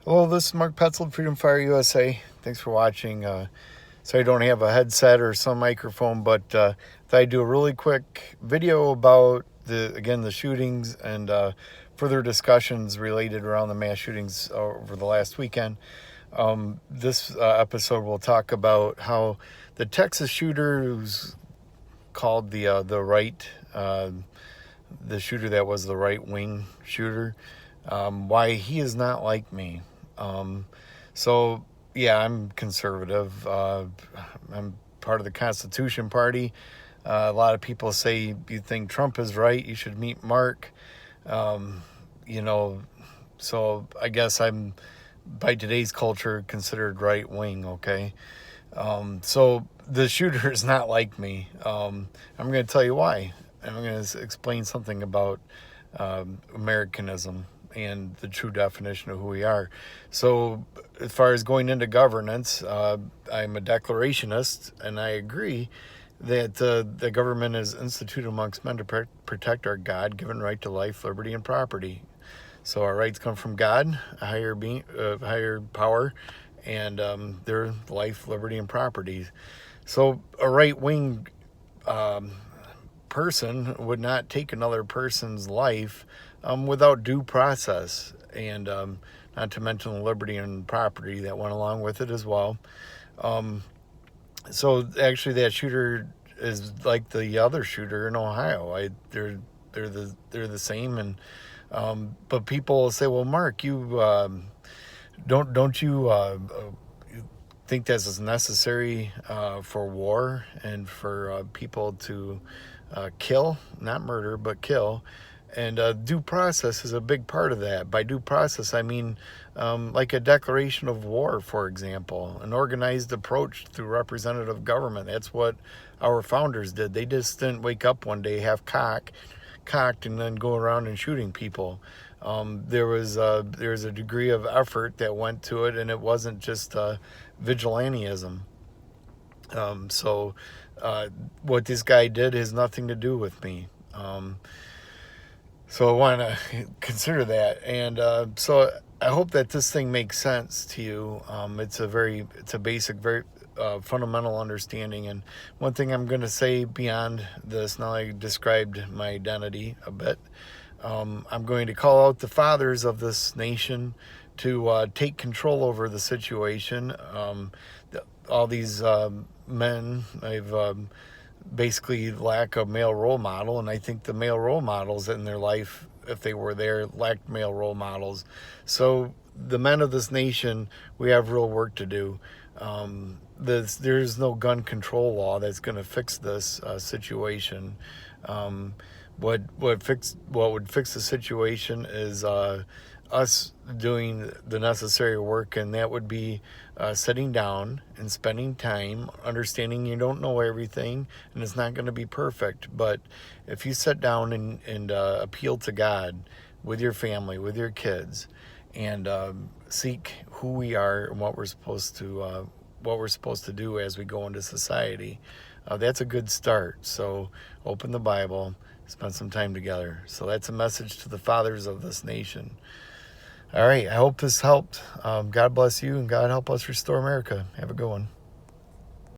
Hello, this is Mark Petzel, Freedom Fire USA. Thanks for watching. Sorry I don't have a headset or some microphone, but thought I'd do a really quick video about the shootings and further discussions related around the mass shootings over the last weekend. This episode will talk about how the Texas shooter, who's called the shooter that was the right wing shooter, why he is not like me. So yeah, I'm conservative. I'm part of the Constitution Party. A lot of people say you think Trump is right, you should meet Mark. You know, so I guess I'm, by today's culture, considered right wing. Okay. So the shooter is not like me. I'm going to tell you why. And I'm going to explain something about Americanism and the true definition of who we are. So as far as going into governance, I'm a declarationist, and I agree that the government is instituted amongst men to protect our God-given right to life, liberty, and property. So our rights come from God, a higher being, higher power, and their life, liberty, and property. So a right-wing person would not take another person's life without due process, and not to mention the liberty and property that went along with it as well. So actually, that shooter is like the other shooter in Ohio. They're the same, and but people say, "Well, Mark, you don't you think this is necessary for war and for people to kill, not murder, but kill?" And due process is a big part of that. By due process, I mean like a declaration of war, for example, an organized approach through representative government. That's what our founders did. They just didn't wake up one day, have cocked, and then go around and shooting people. There was a degree of effort that went to it, and it wasn't just vigilantism. So what this guy did has nothing to do with me. So I want to consider that, and so I hope that this thing makes sense to you. It's a basic, very fundamental understanding. And one thing I'm going to say beyond this, now I described my identity a bit, I'm going to call out the fathers of this nation to take control over the situation. All these men, I've basically lack a male role model, and I think the male role models in their life, if they were there, lacked male role models. So the men of this nation, we have real work to do. There's no gun control law that's going to fix this situation. What would fix the situation is us doing the necessary work, and that would be sitting down and spending time understanding you don't know everything, and it's not going to be perfect. But if you sit down and appeal to God with your family, with your kids, and seek who we are and what we're supposed to do as we go into society, that's a good start. So open the Bible, spend some time together. So that's a message to the fathers of this nation. All right, I hope this helped. God bless you, and God help us restore America. Have a good one.